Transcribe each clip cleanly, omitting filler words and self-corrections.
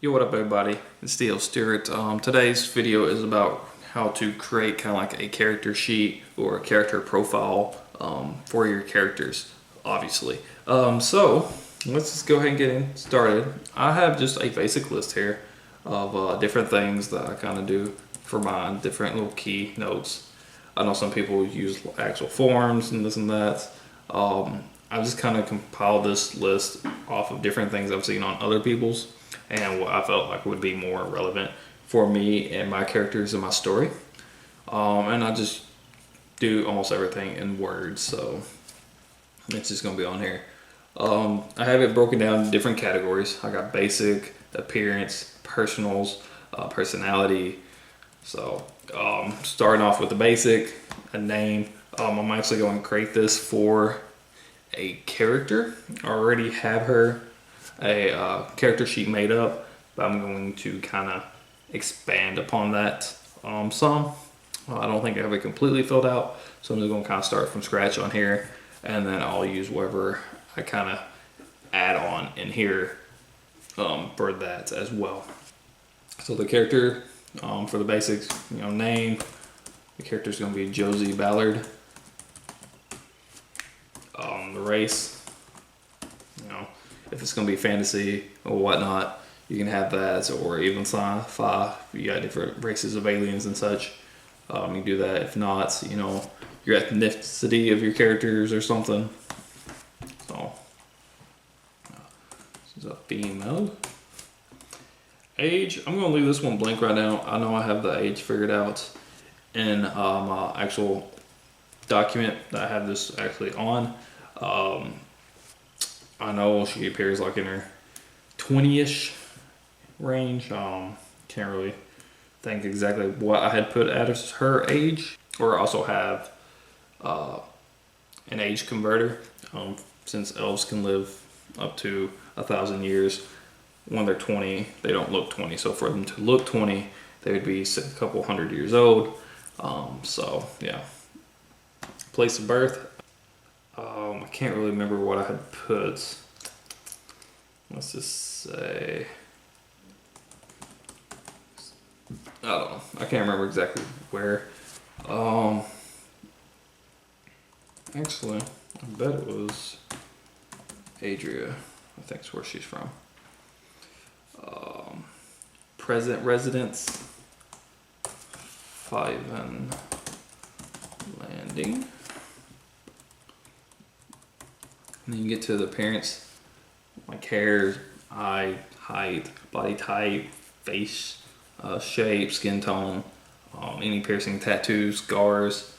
Yo, what up everybody? It's Stewart. Today's video is about how to create kind of like a character sheet or a character profile for your characters, obviously. So let's just go ahead and get started. I have just a basic list here of different things that I kind of do for my different little key notes. I know some people use actual forms and this and that. I just kind of compiled this list off of different things I've seen on other people's and what I felt like would be more relevant for me and my characters in my story. And I just do almost everything in words, so it's just gonna be on here. I have it broken down in different categories. I got basic, appearance, personals, personality. So starting off with the basic, a name. I'm actually going to create this for a character. I already have her a character sheet made up, but I'm going to kind of expand upon that some. I don't think I have it completely filled out, so I'm just going to kind of start from scratch on here, and then I'll use whatever I kind of add on in here for that as well. So the character for the basics, name. The character is going to be Josie Ballard. The race. If it's going to be fantasy or whatnot, you can have that, or even sci-fi. You got different races of aliens and such. You can do that. If not, your ethnicity of your characters or something. So, this is a female. Age, I'm going to leave this one blank right now. I know I have the age figured out in my actual document that I have this actually on. I know she appears like in her 20-ish range. Can't really think exactly what I had put as her age. Or also have an age converter. Since elves can live up to 1,000 years, when they're 20, they don't look 20. So for them to look 20, they would be a couple hundred years old. So yeah. Place of birth. I can't really remember what I had put. Let's just say, I don't know. I can't remember exactly where. Actually, I bet it was Adria. I think it's where she's from. Present residence. Fiven Landing. And then you get to the appearance, like hair, eye, height, body type, face shape, skin tone, any piercing, tattoos, scars,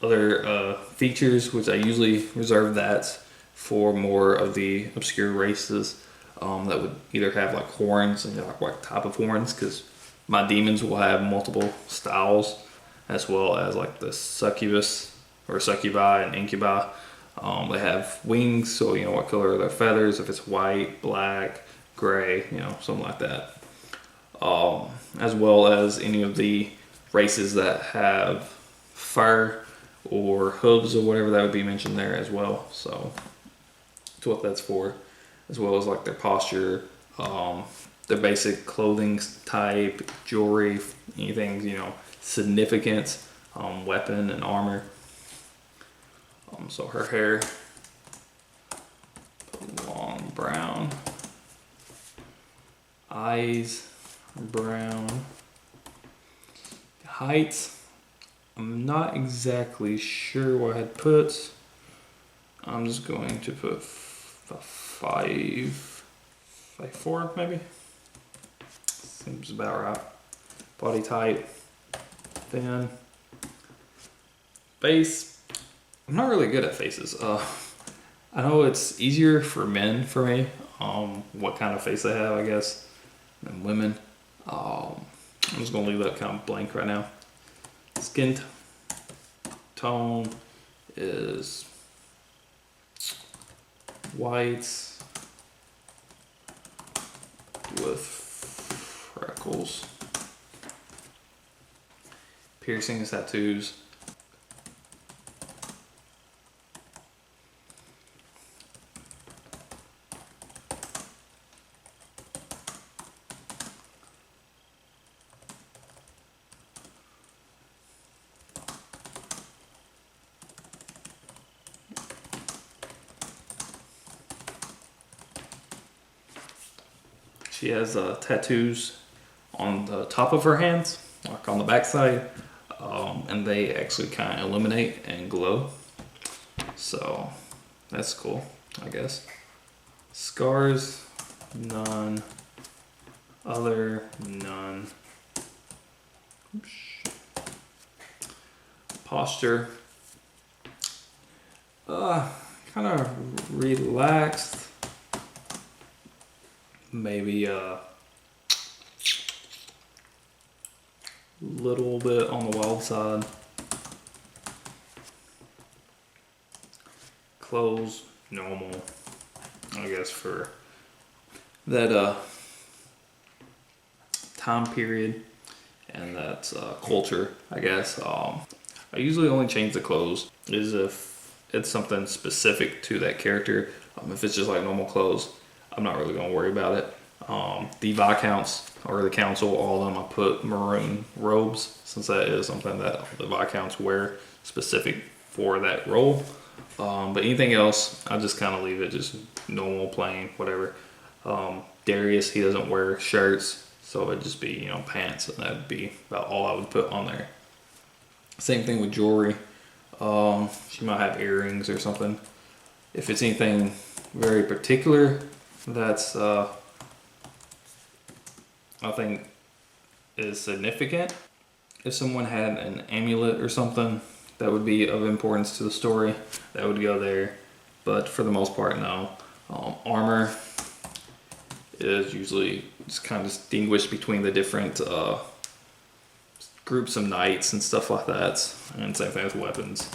other features, which I usually reserve that for more of the obscure races that would either have like horns and like what type of horns, because my demons will have multiple styles, as well as like the succubus or succubi and incubi. They have wings, so what color are their feathers, if it's white, black, gray, something like that. As well as any of the races that have fur or hooves or whatever, that would be mentioned there as well. So that's what that's for, as well as like their posture, their basic clothing type, jewelry, anything significant, weapon and armor. So her hair, long brown, eyes, brown, height, I'm not exactly sure what I had put. I'm just going to put 5'4" maybe. Seems about right. Body type, thin. Face, I'm not really good at faces. I know it's easier for men for me, what kind of face they have, I guess, than women. I'm just gonna leave that kind of blank right now. Skin tone is white with freckles. Piercings, tattoos. She has tattoos on the top of her hands, like on the back side, and they actually kind of illuminate and glow. So that's cool, I guess. Scars, none. Other, none. Oops. Posture, kind of relaxed. Maybe a little bit on the wild side. Clothes, normal, I guess, for that time period and that culture, I guess. I usually only change the clothes is if it's something specific to that character. If it's just like normal clothes, I'm not really gonna worry about it. The Viscounts or the council, all of them, I put maroon robes since that is something that the Viscounts wear specific for that role. But anything else, I just kind of leave it just normal, plain, whatever. Darius, he doesn't wear shirts, so it'd just be, pants, and that'd be about all I would put on there. Same thing with jewelry. She might have earrings or something. If it's anything very particular, that's I think is significant. If someone had an amulet or something that would be of importance to the story, that would go there. But for the most part, no. Armor is usually just kind of distinguished between the different groups of knights and stuff like that. And same thing with weapons,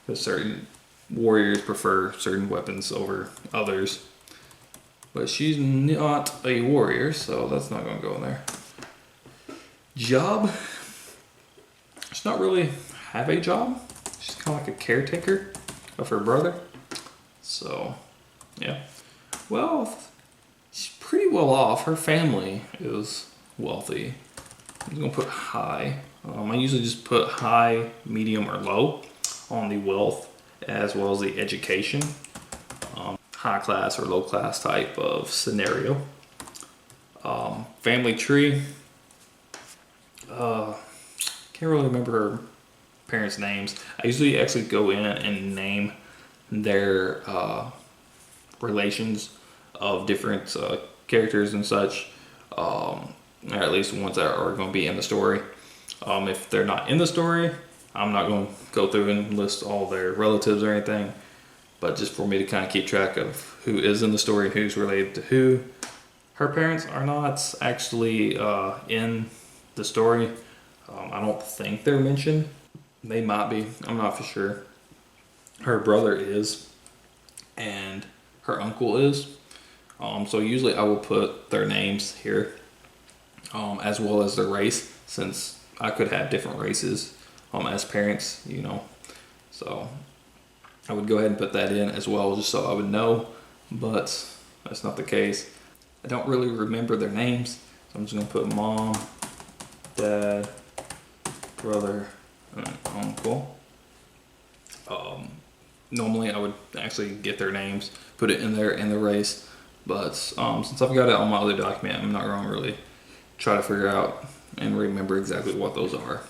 because certain warriors prefer certain weapons over others. But she's not a warrior, so that's not going to go in there. Job. She's not really have a job. She's kind of like a caretaker of her brother. So, yeah. Wealth. She's pretty well off. Her family is wealthy. I'm going to put high. I usually just put high, medium, or low on the wealth as well as the education. High class or low class type of scenario. Family tree. Can't really remember her parents' names. I usually actually go in and name their relations of different characters and such, or at least the ones that are going to be in the story. If they're not in the story, I'm not going to go through and list all their relatives or anything, but just for me to kind of keep track of who is in the story and who's related to who. Her parents are not actually in the story. I don't think they're mentioned. They might be, I'm not for sure. Her brother is, and her uncle is. So usually I will put their names here, as well as their race, since I could have different races as parents, So I would go ahead and put that in as well, just so I would know, but that's not the case. I don't really remember their names, so I'm just going to put mom, dad, brother, and uncle. Normally I would actually get their names, put it in there in the race, but since I've got it on my other document, I'm not going to really try to figure out and remember exactly what those are.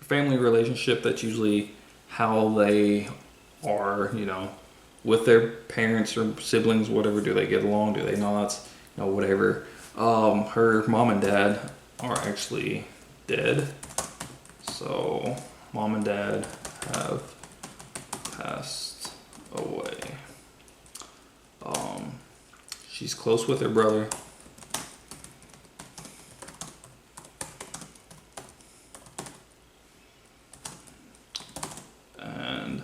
Family relationship, that's usually how they are, with their parents or siblings, whatever. Do they get along? Do they not? Whatever. Her mom and dad are actually dead. So mom and dad have passed away. She's close with her brother. And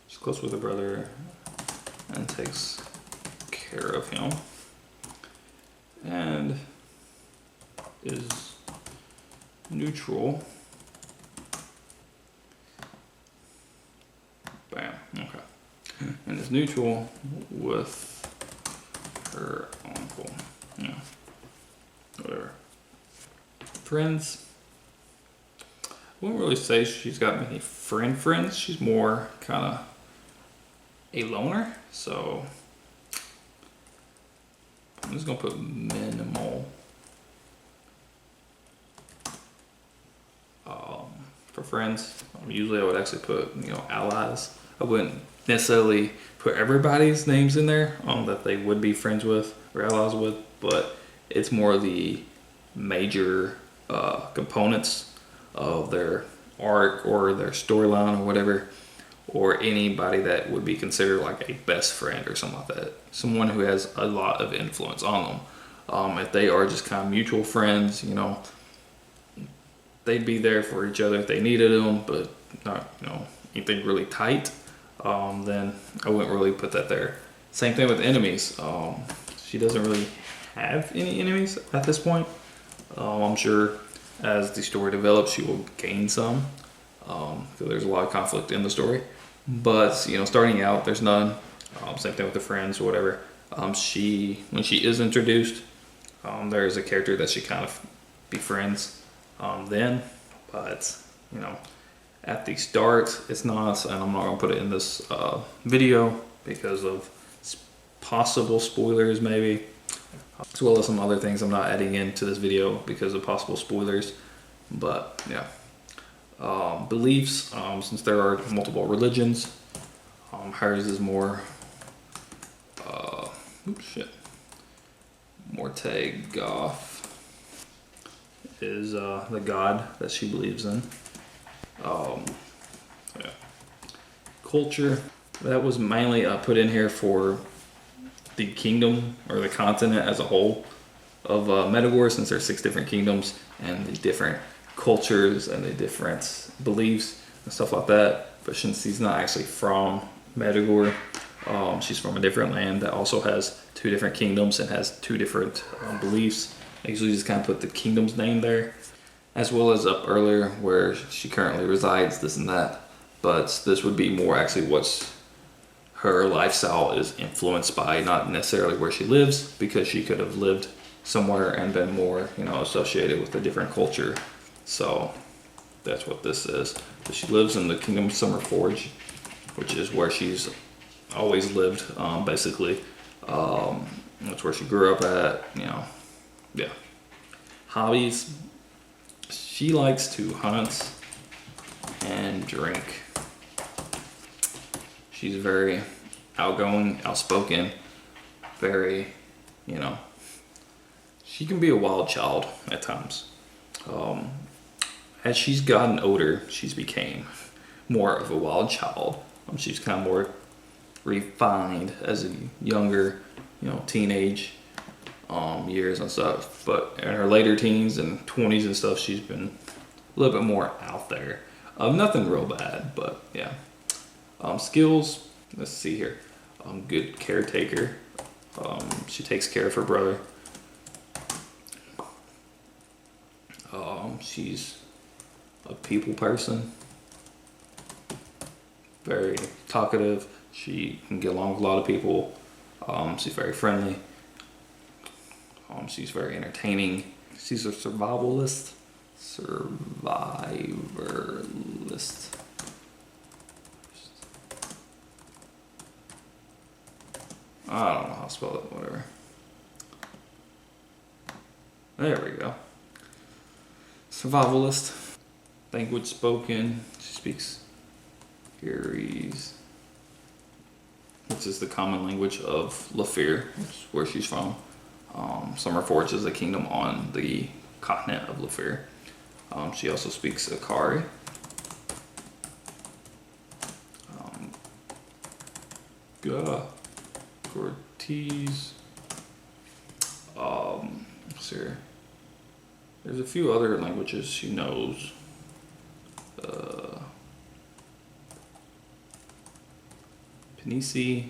she's close with her brother and takes care of him. And is neutral. Bam, okay. And is neutral with her uncle. Yeah, whatever. Friends. I wouldn't really say she's got many friends. She's more kind of a loner. So I'm just gonna put minimal. For friends, usually I would actually put, you know, allies. I wouldn't necessarily put everybody's names in there that they would be friends with or allies with, but it's more the major components of their arc or their storyline or whatever, or anybody that would be considered like a best friend or something like that. Someone who has a lot of influence on them. If they are just kind of mutual friends, you know, they'd be there for each other if they needed them, but not, you know, anything really tight, then I wouldn't really put that there. Same thing with enemies. She doesn't really have any enemies at this point. I'm sure as the story develops, she will gain some, because there's a lot of conflict in the story. But, you know, starting out, there's none. Same thing with the friends or whatever. When she is introduced, there is a character that she kind of befriends then, but, you know, at the start, it's not, and I'm not going to put it in this video because of possible spoilers maybe, as well as some other things I'm not adding into this video because of possible spoilers. But yeah, beliefs, since there are multiple religions, hers is more Metagore is the god that she believes in. Yeah. Culture, that was mainly put in here for the kingdom or the continent as a whole of Metagore, since there's 6 different kingdoms and the different cultures and the different beliefs and stuff like that. But since she's not actually from Metagore, she's from a different land that also has 2 different kingdoms and has 2 different beliefs. I usually just kind of put the kingdom's name there, as well as up earlier where she currently resides, this and that. But this would be more actually what's her lifestyle is influenced by, not necessarily where she lives, because she could have lived somewhere and been more, you know, associated with a different culture. So that's what this is. But she lives in the Kingdom of Summer Forge, which is where she's always lived, basically. That's where she grew up at, you know. Yeah. Hobbies. She likes to hunt and drink. She's very outgoing, outspoken, very, you know, she can be a wild child at times. As she's gotten older, she's became more of a wild child. She's kind of more refined as a younger, you know, teenage years and stuff. But in her later teens and 20s and stuff, she's been a little bit more out there. Nothing real bad, but yeah. Skills, let's see here. Good caretaker. She takes care of her brother. She's a people person. Very talkative. She can get along with a lot of people. She's very friendly. She's very entertaining. She's a survivalist. Survivalist. I don't know how to spell it, whatever. There we go. Survivalist. Language spoken. She speaks Gary's, which is the common language of Lafir, which is where she's from. Summerforge is a kingdom on the continent of Lafir. She also speaks Akari. Cortez. Let's see here. There's a few other languages she knows. Pinisi,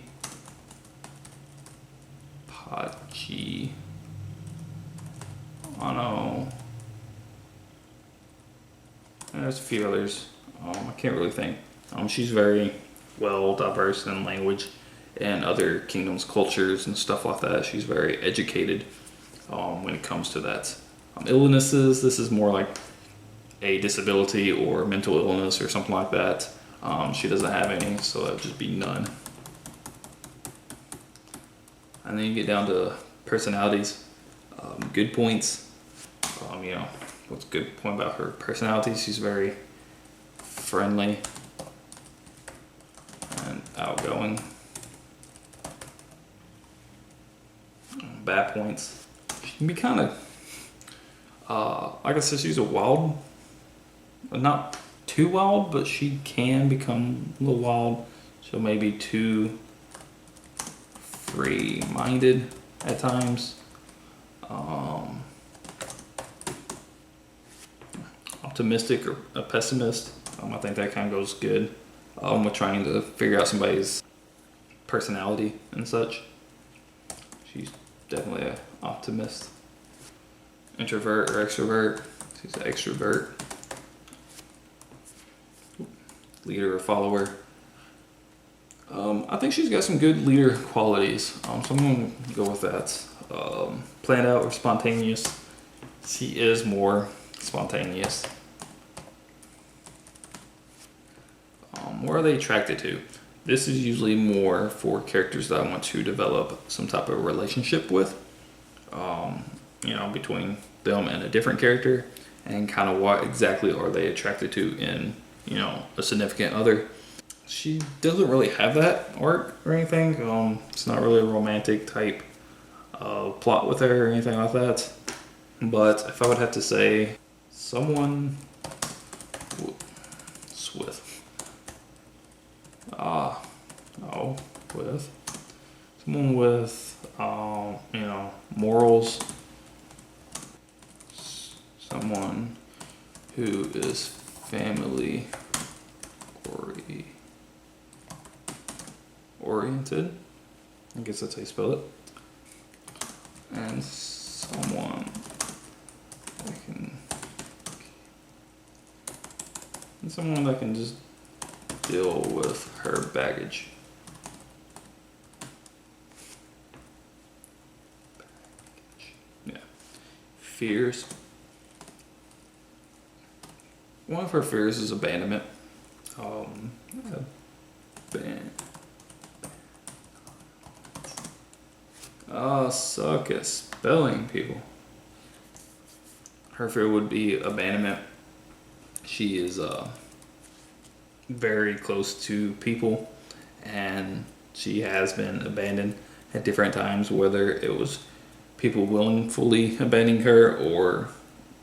Pachi, Ano. And there's a few others. I can't really think. She's very well diverse in language and other kingdoms, cultures, and stuff like that. She's very educated when it comes to that. Illnesses, this is more like a disability or mental illness or something like that. She doesn't have any, so that would just be none. And then you get down to personalities, good points. What's a good point about her personality? She's very friendly and outgoing. Bad points. She can be kind of, like I said, she's a wild, not too wild, but she can become a little wild. She'll maybe too free-minded at times. Optimistic or a pessimist. I think that kind of goes good with trying to figure out somebody's personality and such. She's definitely an optimist. Introvert or extrovert. She's an extrovert. Leader or follower. I think she's got some good leader qualities. So I'm going to go with that. Planned out or spontaneous. She is more spontaneous. What are they attracted to? This is usually more for characters that I want to develop some type of relationship with. Between them and a different character, and kind of what exactly are they attracted to in, a significant other. She doesn't really have that arc or anything. It's not really a romantic type plot with her or anything like that. But if I would have to say someone with someone with morals, someone who is family oriented, I guess that's how you spell it, and someone that can just deal with her baggage. Yeah. Fears. One of her fears is abandonment. Suck at spelling, people. Her fear would be abandonment. She is very close to people, and she has been abandoned at different times, whether it was people willingly abandoning her or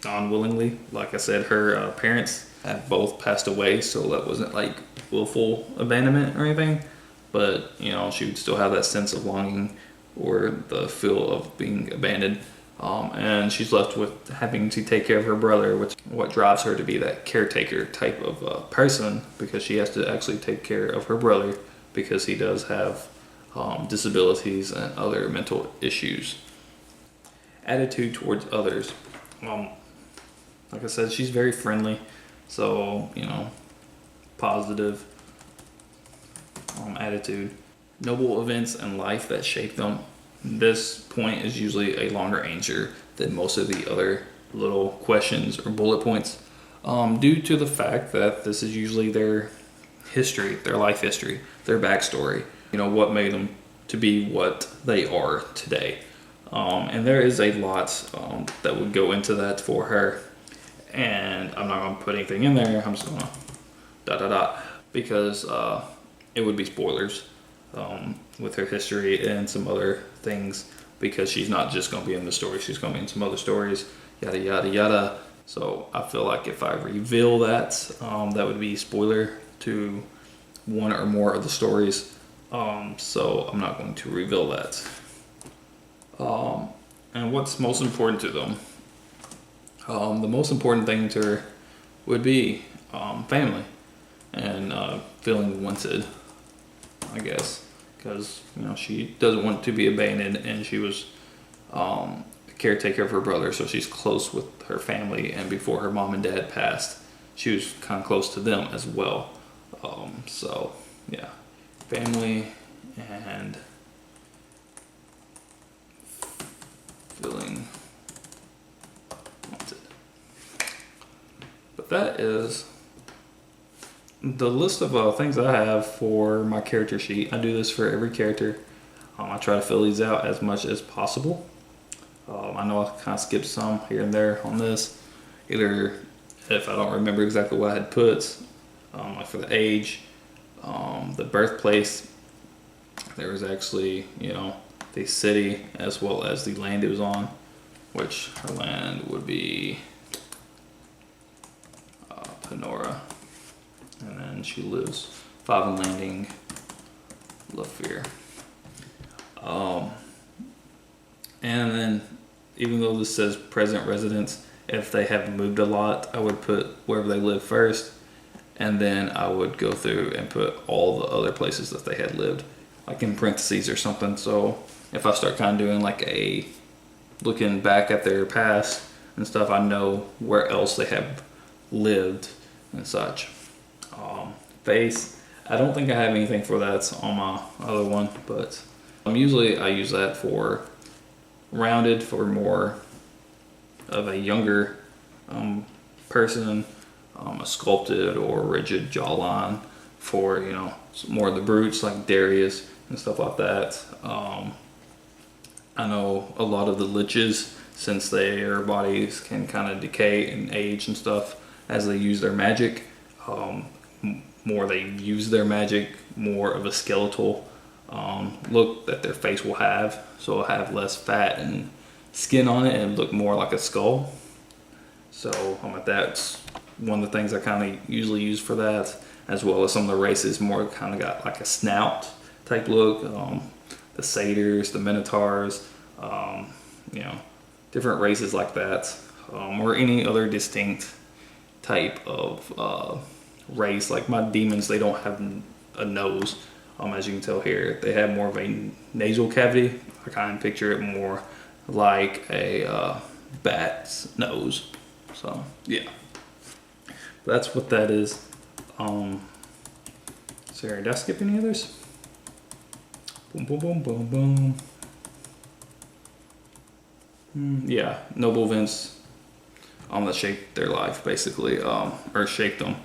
non-willingly. Like I said, her parents have both passed away, so that wasn't like willful abandonment or anything, but she would still have that sense of longing or the feel of being abandoned. And she's left with having to take care of her brother, which what drives her to be that caretaker type of person, because she has to actually take care of her brother because he does have disabilities and other mental issues. Attitude towards others. Like I said, she's very friendly, so positive attitude. Noble events in life that shape them. This point is usually a longer answer than most of the other little questions or bullet points, due to the fact that this is usually their history, their life history, their backstory, what made them to be what they are today. And there is a lot that would go into that for her, and I'm not going to put anything in there. I'm just going to ... because it would be spoilers with her history and some other things, because she's not just going to be in the story, she's going to be in some other stories, yada yada yada. So I feel like if I reveal that, that would be spoiler to one or more of the stories. So I'm not going to reveal that. And what's most important to them? The most important thing to her would be family and feeling wanted, I guess, because she doesn't want to be abandoned, and she was a caretaker of her brother, so she's close with her family, and before her mom and dad passed, she was kind of close to them as well. So yeah, family and feeling wanted. But that is the list of things I have for my character sheet. I do this for every character. I try to fill these out as much as possible. I know I kind of skipped some here and there on this, either if I don't remember exactly what I had put, like for the age, the birthplace. There was actually, the city as well as the land it was on, which her land would be Panora. And then she lives 5 and Landing, Lafayette. And then, even though this says present residence, if they have moved a lot, I would put wherever they live first, and then I would go through and put all the other places that they had lived, like in parentheses or something. So if I start kind of doing like a looking back at their past and stuff, I know where else they have lived and such. Face, I don't think I have anything for that on my other one, but usually I use that for rounded, for more of a younger person, a sculpted or rigid jawline for, more of the brutes like Darius and stuff like that. I know a lot of the liches, since their bodies can kind of decay and age and stuff as they use their magic, more they use their magic, more of a skeletal look that their face will have. So it'll have less fat and skin on it and look more like a skull. So that's one of the things I kind of usually use for that, as well as some of the races more kind of got like a snout type look. The satyrs, the minotaurs, different races like that, or any other distinct type of race. Like my demons, they don't have a nose, as you can tell here. They have more of a nasal cavity. I kind of picture it more like a bat's nose. So yeah, that's what that is. Sorry, did I skip any others? Boom, boom, boom, boom, boom. Yeah, noble events that shaped their life, basically, or shaped them.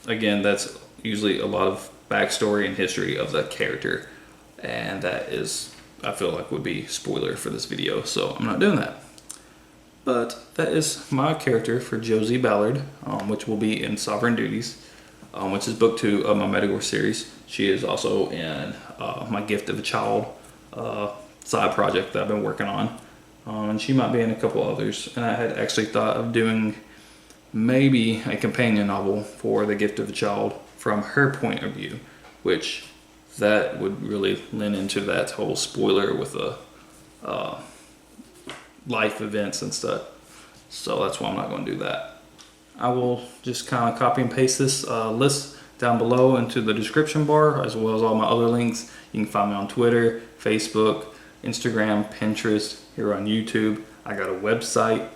Again, that's usually a lot of backstory and history of the character, and that is, I feel like, would be spoiler for this video, so I'm not doing that. But that is my character for Josie Ballard, which will be in Sovereign Duties, which is book 2 of my Metagore series. She is also in my Gift of a Child side project that I've been working on. And she might be in a couple others. And I had actually thought of doing maybe a companion novel for the Gift of a Child from her point of view, which that would really lend into that whole spoiler with the life events and stuff. So that's why I'm not going to do that. I will just kind of copy and paste this list down below into the description bar, as well as all my other links. You can find me on Twitter, Facebook, Instagram, Pinterest, here on YouTube. I got a website.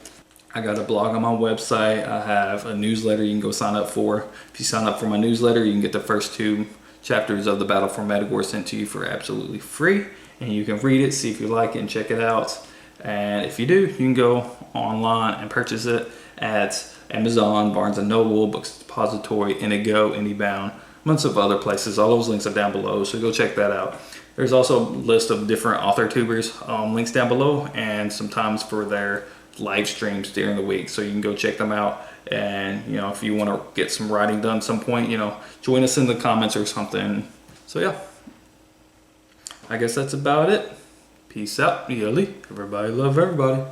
I got a blog on my website. I have a newsletter you can go sign up for. If you sign up for my newsletter, you can get the first 2 chapters of the Battle for Metagore sent to you for absolutely free. And you can read it, see if you like it, and check it out. And if you do, you can go online and purchase it at Amazon, Barnes & Noble, Books Depository, Indigo, IndieBound, bunch of other places. All those links are down below, so go check that out. There's also a list of different author tubers, links down below, and sometimes for their live streams during the week, so you can go check them out. And if you want to get some writing done at some point, join us in the comments or something. So yeah, I guess that's about it. Peace out, Yoli. Everybody love everybody.